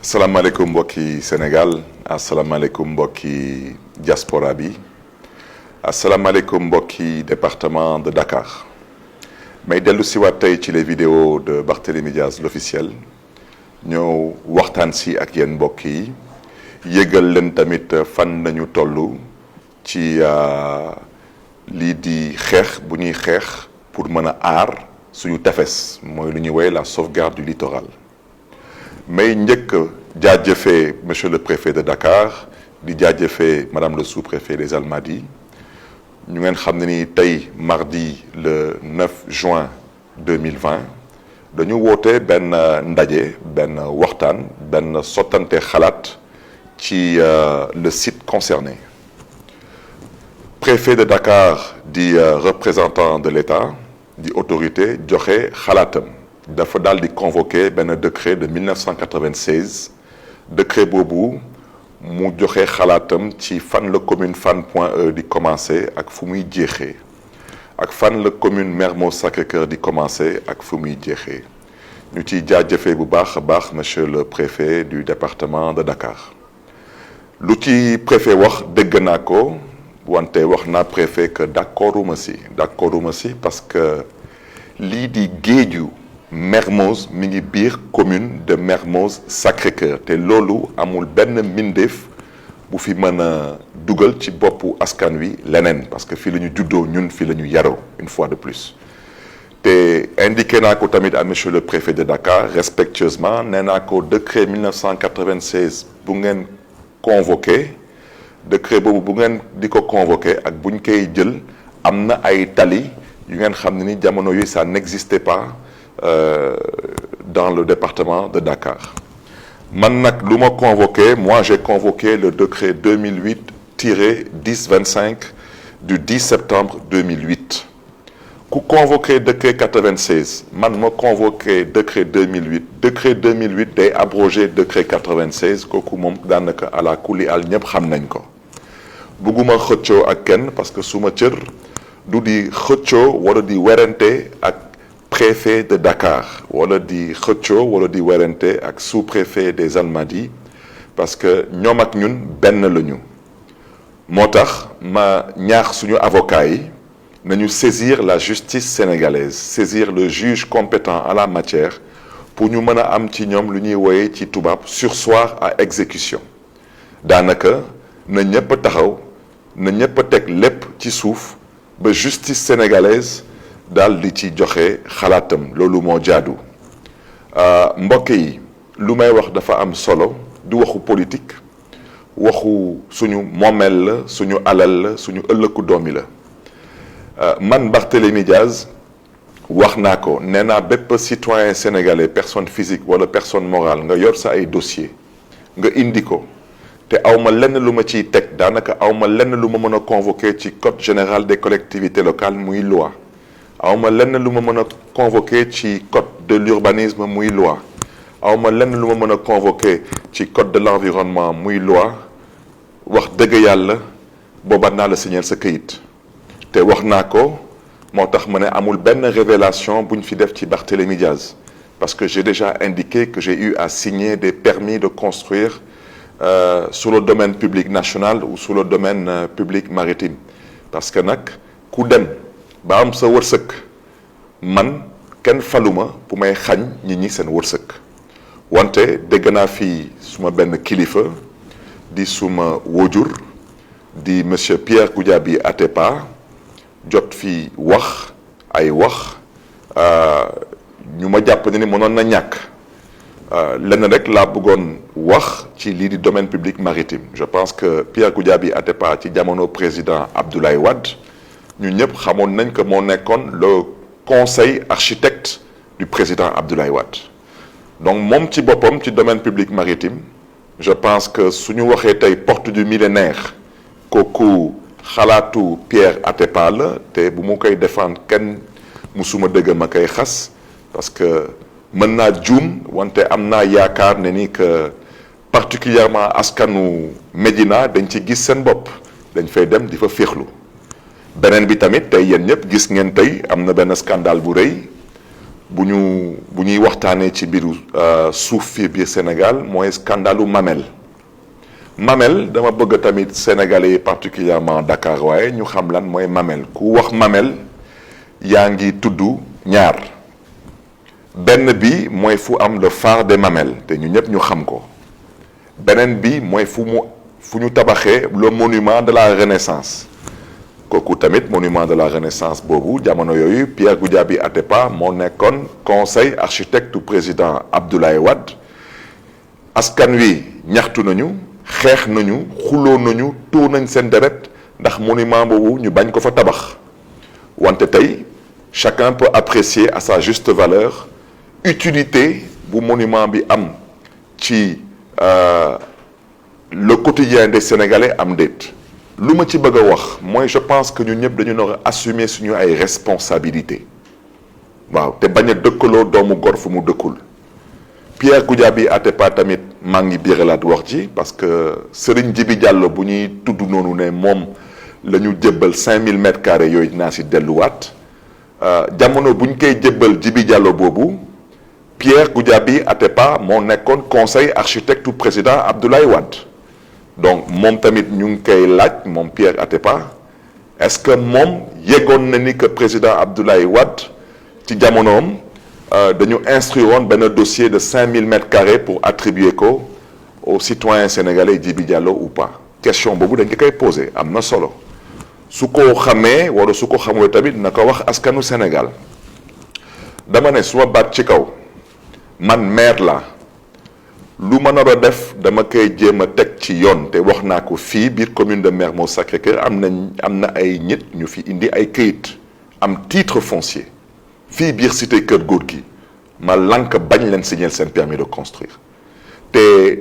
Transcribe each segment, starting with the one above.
asalaamaaleykum mbokki Sénégal asalaamaaleykum mbokki diaspora bi asalaamaaleykum mbokki département de Dakar may dellu si waat tey ci les vidéos de Barthélémy Diaz l'officiel ñëw waxtaan si ak yéen mbokk yi yëgal leen tamit fan nañu toll ci lii di xeex bu ñuy xeex pour mën a aar suñu tefes mooy lu ñuy woowee la sauvegarde du littoral. may njëkk jaajëfee monsieur le préfet de Dakar di jaajëfee madame le sous-préfet des Almadies ñu ngeen xam ne ni tey mardi le 9 juin 2020 dañu woote benn ndaje benn waxtaan benn sottante xalaat ci le site concerné. Préfet de Dakar di représentant de l'État di autorité joxe xalaatam. dafa daal di convoqué benn décret de 1996 décret boobu mu joxe xalaatam ci fan la commune Fann Point E di commencé ak fu muy jeexee ak fan la commune Mermoz Sacré-Cœur di commencé ak fu muy jeexee ñu ciy jaajëfee bu baax a baax monsieur le préfet du département de Dakar lu ci préfet wax dégg naa ko wante wax naa préfet que d'accorduma si parce que lii di géeju Mermoz mi ngi biir commune de Mermoz Sacré-Cœur te loolu amul benn mbindeef bu fi mën a dugal ci boppu askan wi leneen parce que fii la ñu juddoo ñun fii la ñu yaroo une fois de plus te indiqué naa ko tamit à monsieur le préfet de Dakar respectueusement nee naa ko décret 1996 bu ngeen convoqué décret boobu bu ngeen di ko convoqué ak buñ koy jël am na ay tali yu ngeen xam ne ni jamono yi ça n'existait pas dans le département de Dakar man nag lu ma convoqué moi j'ai convoqué le décret 2008-1025 du 10 septembre 2008 ku convoqué décret 96 man ma convoqué décret 2008 day abrogé décret 96 kooku moom daanaka ala kulli al ñëpp xam nañ ko bugguma xëccoo ak kenn parce que suma cër du di xëccoo wala di werante ak préfet de Dakar wala di xëccoo wala di werante ak sous-préfet des Almadies parce que ñoom ak ñun benn lañu moo tax ma ñaax suñu avocats yi nañu saisir la justice sénégalaise saisir le juge compétent en la matière pour ñu mën a am ci ñoom lu ñuy wooye ci tubaab surseoir à exécution daanaka na ñëpp taxaw na ñëpp teg lépp ci suuf ba justice sénégalaise daal di ci joxe xalaatam loolu moo jaadu mbokk yi lu may wax dafa am solo du waxu politique waxu suñu moomeel la suñu alal la suñu ëllëgu doomi la man Barthélémy Diaz wax naa ko nee naa bépp citoyen sénégalais personne physique wala personne morale nga yor sa ay dossier nga indi ko te awma lenn lu ma ciy teg daanaka awma lenn lu ma mën a convoquer ci code général des collectivités locales muy loi awma lenn lu ma mën a convoqué ci code de l'urbanisme muy loi awma lenn lu ma mën a convoqué ci code de l'environnement muy loi wax dëgg yàlla booba naa la signer sa këyit te wax naa ko moo tax ma ne amul benn révélation bu ñu fi def ci Barthélémy Diaz parce que j'ai déjà indiqué que j'ai eu à signer des permis de construire sur le domaine public national ou sur le domaine public maritime parce que nag ku dem ba am sa wërsëg man kenn faluma bu may xañ nit ñi seen wërsëg wante dégg naa fii suma benn kilifa di suma wójur di monsieur Pierre Goudiaby Atepa jot fii wax ay wax ñu ma jàpp ne ni mënoon na ñàkk lenn rek laa bëggoon wax ci lii di domaine public maritime je pense que Pierre Goudiaby Atepa ci jamono président Abdoulaye Wade ñu ñëpp xamoon nañ que moo nekkoon le conseil architecte du président Abdoulaye Wade donc moom ci boppam ci domaine public maritime je pense que suñu waxee tey porte du millénaire kooku xalaatu Pierre Atepa la te bu mu koy défendre kenn musuma dëgg ma koy xas parce que mën naa juum wante am naa yaakaar ne ni que particulièrement askanu Médina dañ ci gis seen bopp dañ fay dem di fa féexlu beneen bi tamit tey yéen ñëpp gis ngeen tey am na benn scandale bu rëy bu ñuy waxtaanee ci mbiru suuf fii biir Sénégal mooy scandalu Mamel. Mamel dama bëgg tamit sénégalais particulièrement Dakar waaye ñu xam lan mooy Mamel ku wax Mamel yaa ngi tudd ñaar benn bi mooy fu am le phare des Mamelles te ñu ñëpp ñu xam ko beneen bi mooy fu ñu tabaxee le monument de la Renaissance kooku tamit monument de la Renaissance boobu jamono yooyu Pierre Goudiaby Atepa moo nekkoon conseil architecte du président Abdoulaye Wade askan wi ñaxtu nañu xeex nañu xuloo nañu tuur nañ seen deret ndax monument boobu ñu bañ ko fa tabax wante tey chacun peut apprécier à sa juste valeur utilité bu monument bi am ci le quotidien des Sénégalais am déet lu ma ci bëgg a wax mooy je pense que ñun ñëpp dañu nar a assumer suñu ay responsabilités waaw te bañ a dëkkaloo doomu gor fu mu dëkkul Pierre Goudiaby Atepa tamit maa ngi biiralaat wax ji parce que Serigne Djibi Diallo bu ñuy tudd noonu ne moom la ñu jébbal 5000 mètres carrés yooyu dinaa si delluwaat jamono bu ñu koy jébbal Djibi Diallo boobu Pierre Goudiaby Atepa moo nekkoon conseil architecte du président Abdoulaye Wade donc moom tamit ñu ngi koy laaj moom Pierre Atepa est-ce que moom yeggoon na ni que président Abdoulaye Wade ci jamonoom dañu instruire woon benn dossier de 5000 mètres carrés pour attribuer ko au citoyen sénégalais Djibi Diallo ou pas question boobu dañ ko koy posé am na solo su ko xamee wala su ko xamul tamit na ko wax askanu Sénégal dama ne suma baat ci kaw man maire la lu ma nar a def dama koy jéem a teg ci yoon te wax naa ko fii biir commune de Mermoz Sacré-Cœur am na ay nit ñu fi indi ay këyit am titre foncier fii biir cité Kër Gorgui ma lank bañ leen signer seen permis de construire te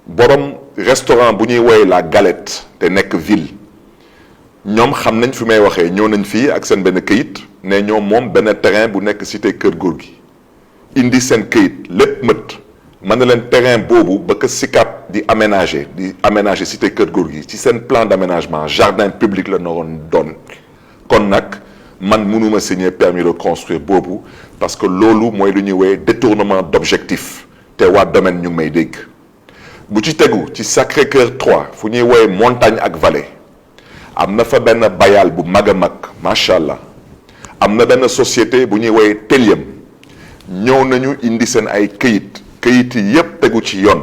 borom restaurant bu ñuy woowee la Galette te nekk ville ñoom xam nañ fi may waxee ñëw nañ fii ak seen benn këyit ne ñoom moom benn terrain bu nekk cité Kër Gorgui indi seen këyit lépp mët mën na leen terrain boobu ba ko SICAP di aménager cité Kër Gorgui ci seen plan d'aménagement jardin public la naroon doon kon nag man mënuma signer permis de construire boobu parce que loolu mooy lu ñuy woowee détournement d'objectif te waa domaine ñu ngi may dégg bu ci tegu ci Sacré-Cœur 3 fu ñuy woowee montagne ak vallée am na fa benn bayal bu mag a mag macha allah am na benn société bu ñuy woowee Telium ñëw nañu indi seen ay këyit yi yépp tegu ci yoon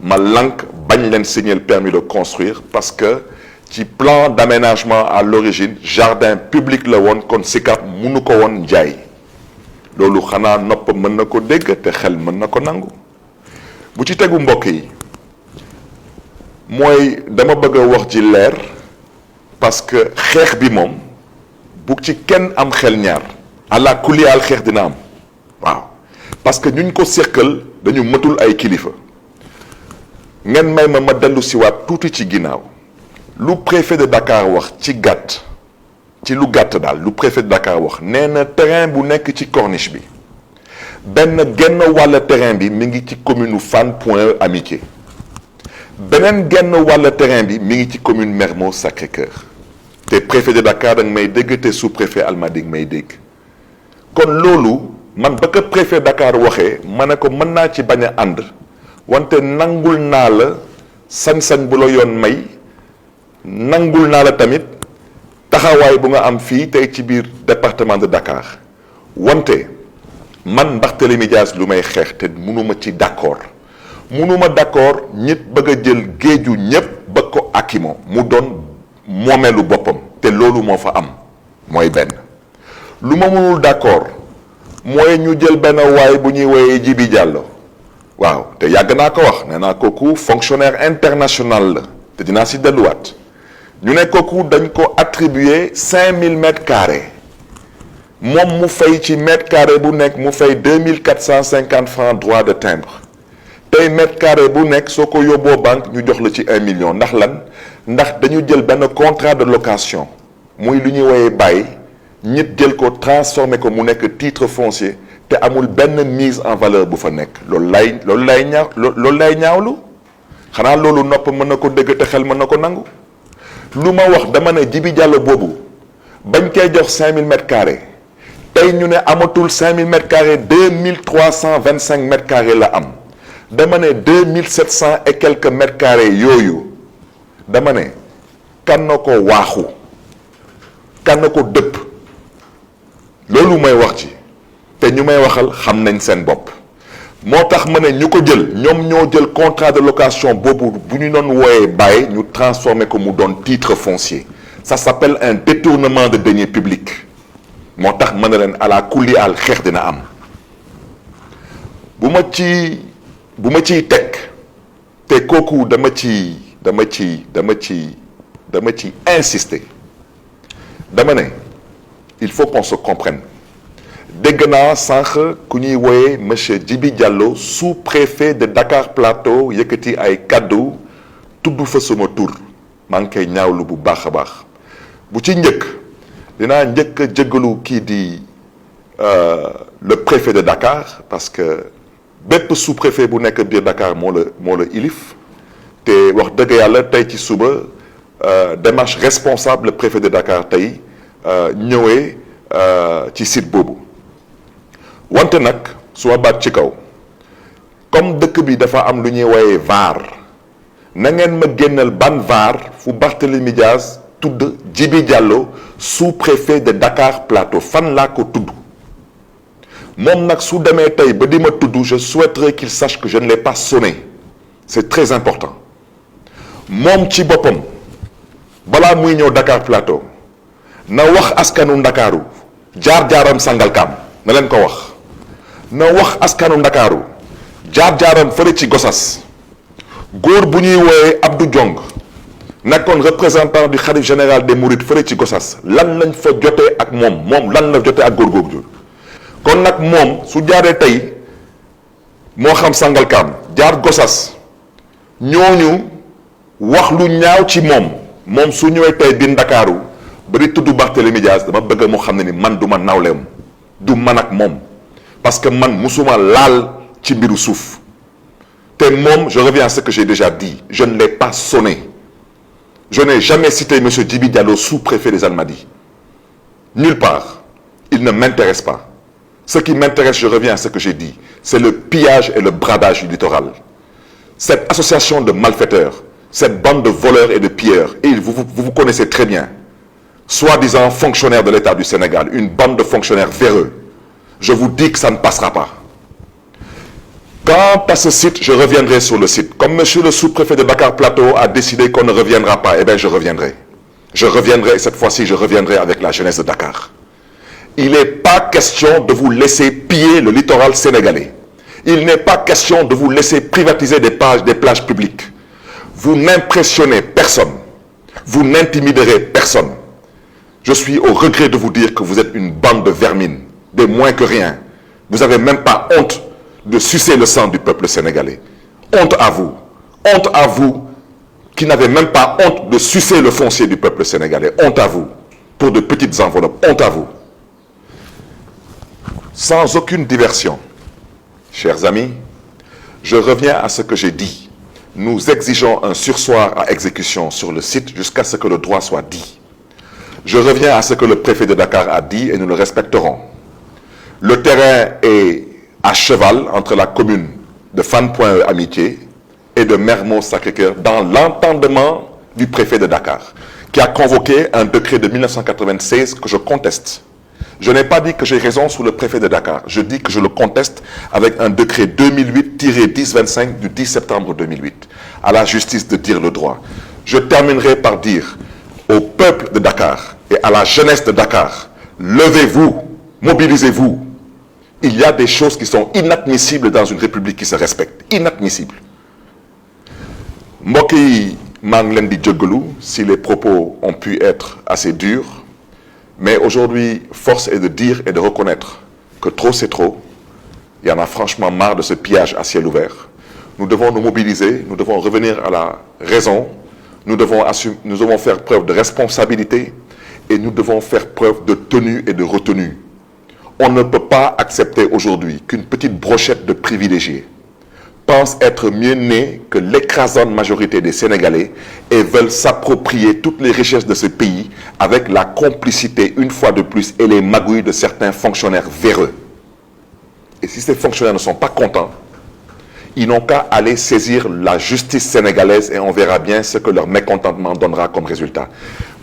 ma lank bañ leen signer permis de construire parce que ci plan d'aménagement à l'origine jardin public la woon kon SICAP mënu ko woon njaay loolu xanaa nopp mën na ko dégg te xel mën na ko nangu bu ci tegu mbokk yi mooy dama bëgg a wax ci leer parce que xeex bi moom bu ci kenn am xel ñaar ala kuliyaal xeex dina am waaw parce que ñuñ ko séqal dañu mëtul ay kilifa ngeen may ma dellu siwaat tuuti ci ginnaaw lu préfet de Dakar wax ci gàtt ci lu gàtt daal lu préfet de Dakar wax nee na terrain bu nekk ci corniche bi benn genn wàll terrain bi mi ngi ci commune u Fann Point Amitié beneen genn wàll terrain bi mi ngi ci commune Mermoz Sacré-Cœur te préfet de Dakar da nga may dégg te sous-préfet Almadies may dégg kon loolu man ba ko préfet Dakar waxee ma ne ko mën naa ci bañ a ànd wante nangul naa la sañ-sañ bu la yoon may nangul naa la tamit taxawaay bu nga am fii tey ci biir département de Dakar wante man Barthélémy Dias lu may xeex te mënuma ci d'accord ñit bëgg a jël géeju ñépp ba ko akimo mu doon moomeelu boppam te loolu moo fa am mooy benn lu ma mënul d'accord mooy ñu jël benn waay bu ñuy woowee Djibi Diallo waaw te yàgg naa ko wax nee naa kooku fonctionnaire international la te dinaa si delluwaat ñu ne kooku dañ ko attribuer 5000 mètres carrés moom mu fay ci mètre carré bu nekk mu fay 2450 francs droit de timbre tey mètre carré bu nekk soo ko yóbboo banque ñu jox la ci 1 million ndax lan ndax dañu jël benn contrat de location muy lu ñuy woowee bàyyi ñit jël ko transformé ko mu nekk titre foncier te amul benn mise en valeur bu fa nekk loolu lay ñaawlu xanaa loolu nopp mën na ko dégg te xel mën na ko nangu lu ma wax dama ne Djibi Diallo boobu bañ koy jox 5000 mètres carrés tey ñu ne amatul 5000 mètres carrés 2325 mètres carrés la am dama ne 2700 et quelques mètres carrés yooyu dama ne kan na ko waaxu kan na ko dëpp loolu may wax ci te ñu may waxal xam nañ seen bopp moo tax ma ne ñu ko jël ñoom ñoo jël contrat de location boobu bu ñu doon wooyee bàyyi ñu transformé ko mu doon titre foncier ça s'appelle un détournement de deniers publics moo tax ma ne leen ala kulli al xeex dina am bu ma ciy teg te kooku dama ci insister dama ne il faut qu'on se comprenne dégg naa sànq ku ñuy wooyee monsieur Djibi Diallo sous-préfet de Dakar Plateau yëkkati ay kaddu tudd fa sama tur maa ngi koy ñaawlu bu baax a baax bu ci njëkk dinaa njëkk a jéggalu kii di le préfet de Dakar parce que bépp sous-préfet bu nekk biir Dakar moo la ilif te wax dëgg yàlla tey ci suba démarche responsable le préfet de Dakar tey ñëwee ci site boobu wante nag su ma baat ci kaw comme dëkk bi dafa am lu ñuy woowee VAR na ngeen ma génnal ban VAR fu Barthélémy Diaz tudd Djibi Diallo sous-préfet de Dakar Plateau fan laa ko tudd moom nag su demee tey ba di ma tudd je souhaiterais qu'il sache que je ne l'ai pas sonné c'est très important moom ci boppam balaa muy ñëw Dakar Plateau na wax askanu Ndakaaru jaar-jaaram Sangalkam na leen ko wax na wax askanu Ndakaaru jaar-jaaram fële ci Gossas góor bu ñuy wooyee Abdou Diong nekkoon représentant du khalife général des Mourides fële ci Gossas lan lañ fa jotee ak moom lan la jotee ak góor googu kon nag moom su jaaree tey moo xam Sangalkam jaar Gossas ñooñu wax lu ñaaw ci moom su ñëwee tey biir Ndakaaru ba di tudd Barthélémy Diaz dama bëgg mu xam ne ni man du ma nawleem du man ak moom parce que man musuma laal ci mbiru suuf te moom je reviens à ce que j'ai déjà dit je ne l'ai pas sonné je n'ai jamais cité monsieur Djibi Diallo sous-préfet des Almadies nulle part il ne m'intéresse pas ce qui m'intéresse je reviens à ce que j'ai dit c'est le pillage et le bradage du littoral cette association de malfaiteurs cette bande de voleurs et de pilleurs et vous connaissez très bien soi-disant fonctionnaires de l'État du Sénégal une bande de fonctionnaires véreux je vous dis que ça ne passera pas quant à ce site je reviendrai sur le site comme monsieur le sous-préfet de Dakar Plateau a décidé qu'on ne reviendra pas eh bien je reviendrai et cette fois-ci je reviendrai avec la jeunesse de Dakar il n'est pas question de vous laisser piller le littoral sénégalais il n'est pas question de vous laisser privatiser des plages publiques vous n'impressionnez personne vous n'intimiderez personne je suis au regret de vous dire que vous êtes une bande de vermine des moins que rien vous n'avez même pas honte de sucer le sang du peuple sénégalais honte à vous qui n'avez même pas honte de sucer le foncier du peuple sénégalais honte à vous pour de petites enveloppes honte à vous sans aucune diversion chers amis je reviens à ce que j'ai dit nous exigeons un surseoir à exécution sur le site jusqu'à ce que le droit soit dit je reviens à ce que le préfet de Dakar a dit et nous le respecterons le terrain est à cheval entre la commune de Fann Point E Amitié et de Mermoz Sacré-Cœur dans l'entendement du préfet de Dakar qui a convoqué un décret de 1996 que je conteste. Je n'ai pas dit que j'ai raison sous le préfet de Dakar, je dis que je le conteste avec un décret 2008-1025 du 10 septembre 2008 à la justice de dire le droit. Je terminerai par dire au peuple de Dakar et à la jeunesse de Dakar, levez-vous, mobilisez-vous. Il y a des choses qui sont inadmissibles dans une république qui se respecte. Inadmissibles. Mbokk yi maa ngi leen di jéggalu si les propos ont pu être assez durs, mais aujourd'hui, force est de dire et de reconnaître que trop c'est trop. Il y en a franchement marre de ce pillage à ciel ouvert. Nous devons nous mobiliser, nous devons revenir à la raison, nous devons faire preuve de responsabilité et nous devons faire preuve de tenue et de retenue. On ne peut pas accepter aujourd'hui qu'une petite brochette de privilégiés pensent être mieux nés que l'écrasante majorité des Sénégalais et veulent s'approprier toutes les richesses de ce pays avec la complicité, une fois de plus, et les magouilles de certains fonctionnaires véreux. Et si ces fonctionnaires ne sont pas contents, ils n'ont qu'à aller saisir la justice sénégalaise et on verra bien ce que leur mécontentement donnera comme résultat.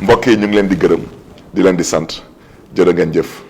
Mbokk yi ñu ngi leen di gërëm di leen di sant jërë ngeen jëf.